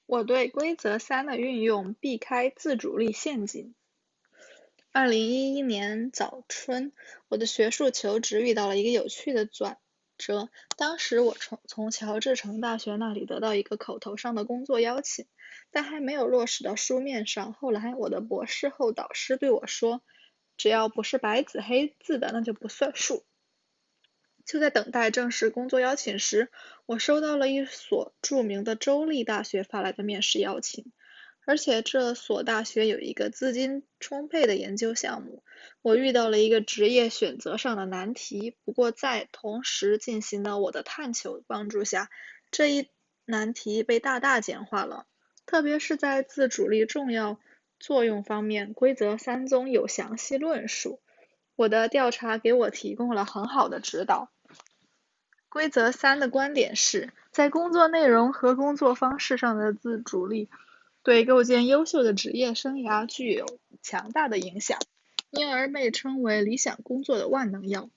我对规则三的运用避开自主力陷阱。2011年早春，我的学术求职遇到了一个有趣的转折。当时我从乔治城大学那里得到一个口头上的工作邀请，但还没有落实到书面上。后来我的博士后导师对我说，只要不是白纸黑字的，那就不算数。就在等待正式工作邀请时，我收到了一所著名的州立大学发来的面试邀请，而且这所大学有一个资金充沛的研究项目。我遇到了一个职业选择上的难题，不过在同时进行了我的探求帮助下，这一难题被大大简化了。特别是在自主力重要作用方面，规则三中有详细论述。我的调查给我提供了很好的指导。规则三的观点是，在工作内容和工作方式上的自主力对构建优秀的职业生涯具有强大的影响，因而被称为理想工作的万能药。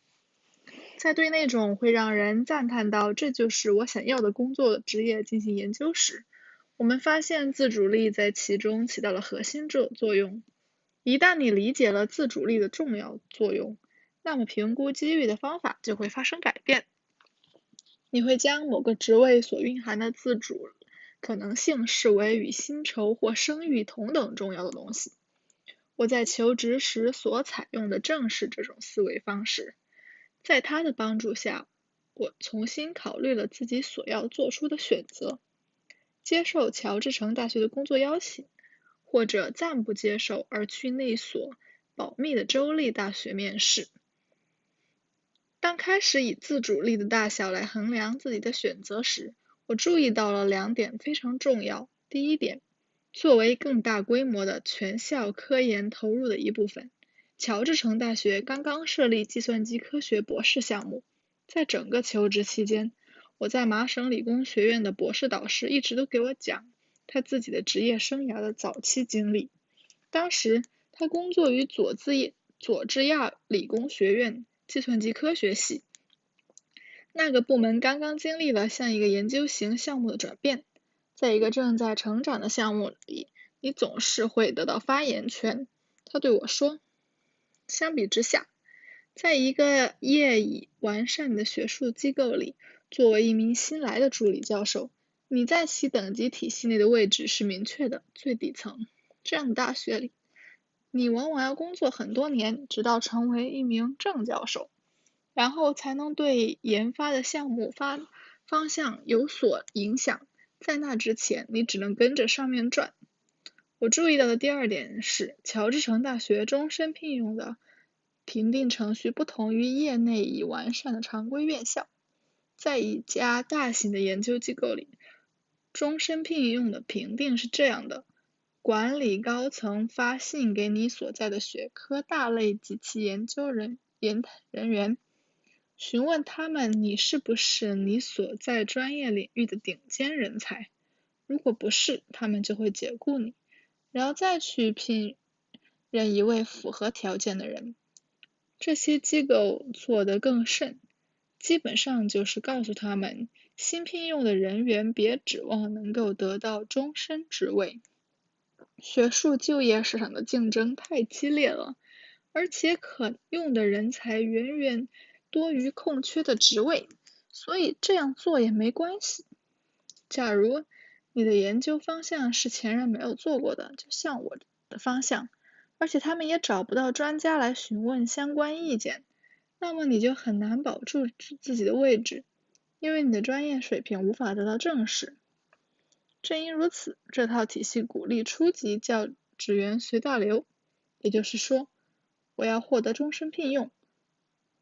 在对那种会让人赞叹到这就是我想要的工作的职业进行研究时，我们发现自主力在其中起到了核心作用。一旦你理解了自主力的重要作用，那么评估机遇的方法就会发生改变。你会将某个职位所蕴含的自主可能性视为与薪酬或声誉同等重要的东西。我在求职时所采用的正是这种思维方式。在他的帮助下，我重新考虑了自己所要做出的选择：接受乔治城大学的工作邀请，或者暂不接受而去那所保密的州立大学面试。当开始以自主力的大小来衡量自己的选择时，我注意到了两点非常重要。第一点，作为更大规模的全校科研投入的一部分，乔治城大学刚刚设立计算机科学博士项目。在整个求职期间，我在麻省理工学院的博士导师一直都给我讲他自己的职业生涯的早期经历。当时他工作于佐治亚理工学院计算机科学系，那个部门刚刚经历了向一个研究型项目的转变。在一个正在成长的项目里，你总是会得到发言权。他对我说，相比之下，在一个业已完善的学术机构里，作为一名新来的助理教授，你在其等级体系内的位置是明确的，最底层。这样的大学里，你往往要工作很多年，直到成为一名正教授，然后才能对研发的项目方向有所影响。在那之前，你只能跟着上面转。我注意到的第二点是，乔治城大学终身聘用的评定程序不同于业内已完善的常规院校。在一家大型的研究机构里，终身聘用的评定是这样的：管理高层发信给你所在的学科大类及其研究人员，询问他们你是不是你所在专业领域的顶尖人才。如果不是，他们就会解雇你，然后再去聘任一位符合条件的人。这些机构做得更甚，基本上就是告诉他们，新聘用的人员别指望能够得到终身职位。学术就业市场的竞争太激烈了，而且可用的人才远远多于空缺的职位，所以这样做也没关系。假如你的研究方向是前人没有做过的，就像我的方向，而且他们也找不到专家来询问相关意见，那么你就很难保住自己的位置，因为你的专业水平无法得到正视。正因如此，这套体系鼓励初级教职员随大流，也就是说，我要获得终身聘用。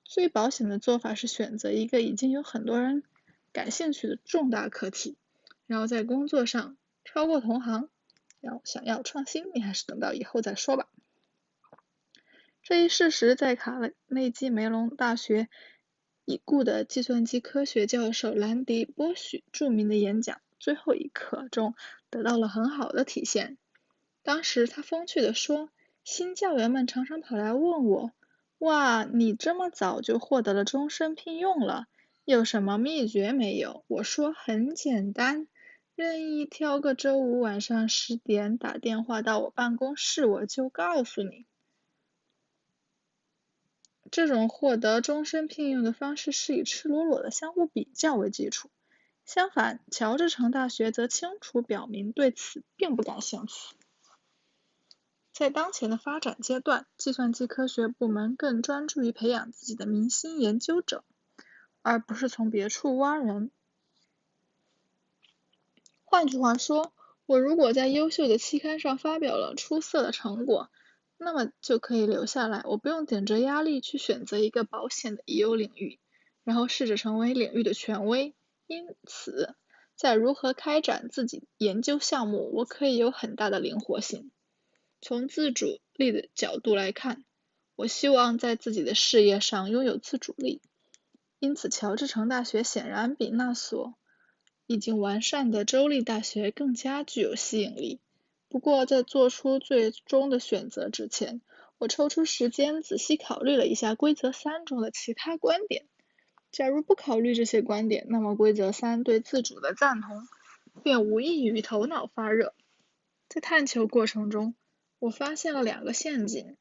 最保险的做法是选择一个已经有很多人感兴趣的重大课题，然后在工作上超过同行。想要创新，你还是等到以后再说吧。这一事实在卡内基梅隆大学已故的计算机科学教授兰迪·波许著名的演讲最后一课中得到了很好的体现。当时他风趣地说，新教员们常常跑来问我，哇，你这么早就获得了终身聘用了，有什么秘诀没有？我说很简单，愿意挑个周五晚上10点打电话到我办公室，我就告诉你。这种获得终身聘用的方式是以赤裸裸的相互比较为基础。相反，乔治城大学则清楚表明对此并不感兴趣。在当前的发展阶段，计算机科学部门更专注于培养自己的明星研究者，而不是从别处挖人。换句话说，我如果在优秀的期刊上发表了出色的成果，那么就可以留下来，我不用顶着压力去选择一个保险的已有领域，然后试着成为领域的权威。因此，在如何开展自己研究项目，我可以有很大的灵活性。从自主力的角度来看，我希望在自己的事业上拥有自主力。因此，乔治城大学显然比那所已经完善的州立大学更加具有吸引力。不过，在做出最终的选择之前，我抽出时间仔细考虑了一下规则3中的其他观点。假如不考虑这些观点，那么规则3对自主的赞同便无异于头脑发热。在探求过程中，我发现了2个陷阱，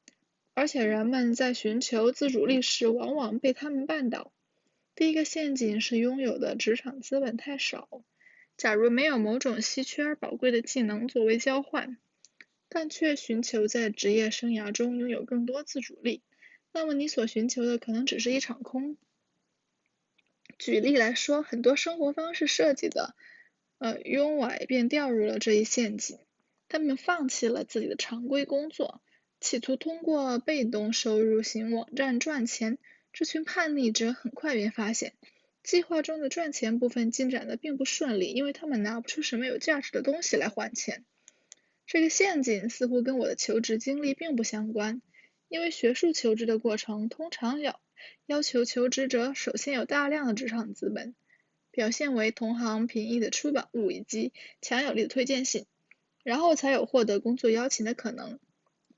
而且人们在寻求自主力时往往被他们绊倒。第一个陷阱是拥有的职场资本太少。假如没有某种稀缺而宝贵的技能作为交换，但却寻求在职业生涯中拥有更多自主力，那么你所寻求的可能只是一场空。举例来说，很多生活方式设计的庸歪便掉入了这一陷阱。他们放弃了自己的常规工作，企图通过被动收入型网站赚钱。这群叛逆者很快便发现，计划中的赚钱部分进展的并不顺利，因为他们拿不出什么有价值的东西来换钱。这个陷阱似乎跟我的求职经历并不相关，因为学术求职的过程通常要求求职者首先有大量的职场资本，表现为同行评议的出版物以及强有力的推荐信，然后才有获得工作邀请的可能。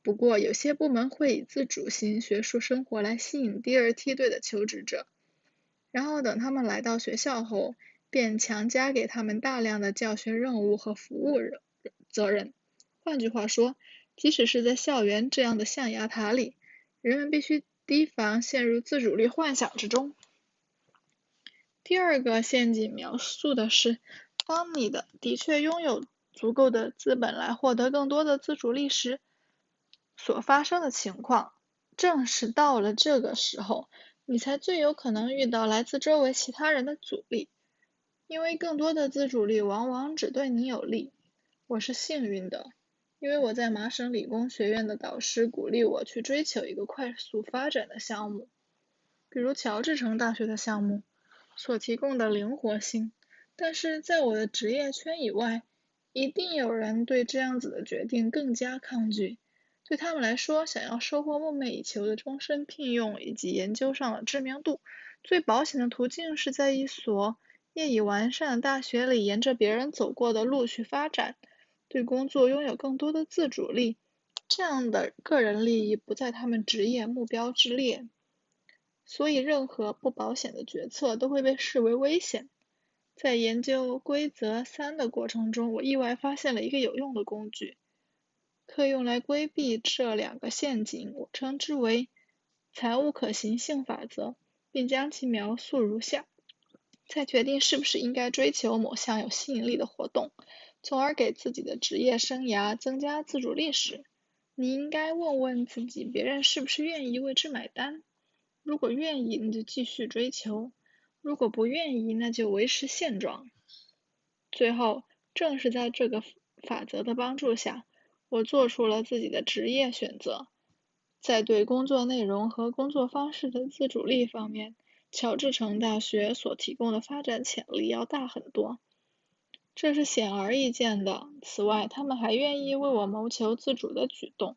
不过，有些部门会以自主型学术生活来吸引第二梯队的求职者，然后等他们来到学校后，便强加给他们大量的教学任务和服务责任。换句话说，即使是在校园这样的象牙塔里，人们必须提防陷入自主力幻想之中。第二个陷阱描述的是，当你的确拥有足够的资本来获得更多的自主力时所发生的情况。正是到了这个时候，你才最有可能遇到来自周围其他人的阻力，因为更多的自主力往往只对你有利。我是幸运的，因为我在麻省理工学院的导师鼓励我去追求一个快速发展的项目，比如乔治城大学的项目所提供的灵活性。但是在我的职业圈以外，一定有人对这样子的决定更加抗拒。对他们来说，想要收获梦寐以求的终身聘用以及研究上的知名度，最保险的途径是在一所业已完善的大学里沿着别人走过的路去发展，对工作拥有更多的自主力。这样的个人利益不在他们职业目标之列，所以任何不保险的决策都会被视为危险。在研究规则3的过程中，我意外发现了一个有用的工具，可以用来规避这2个陷阱，我称之为财务可行性法则，并将其描述如下。在决定是不是应该追求某项有吸引力的活动，从而给自己的职业生涯增加自主力时，你应该问问自己，别人是不是愿意为之买单？如果愿意，那就继续追求；如果不愿意，那就维持现状。最后，正是在这个法则的帮助下，我做出了自己的职业选择。在对工作内容和工作方式的自主力方面，乔治城大学所提供的发展潜力要大很多，这是显而易见的。此外，他们还愿意为我谋求自主的举动，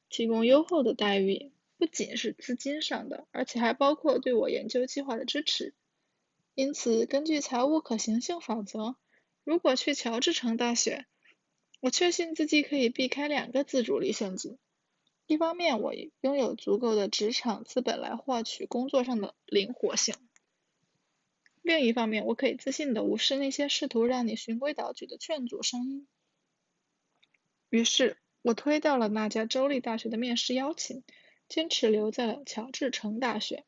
提供优厚的待遇，不仅是资金上的，而且还包括对我研究计划的支持。因此，根据财务可行性法则，如果去乔治城大学，我确信自己可以避开2个自主力陷阱。一方面，我拥有足够的职场资本来获取工作上的灵活性。另一方面，我可以自信地无视那些试图让你循规蹈矩的劝阻声音。于是，我推掉了那家州立大学的面试邀请，坚持留在了乔治城大学。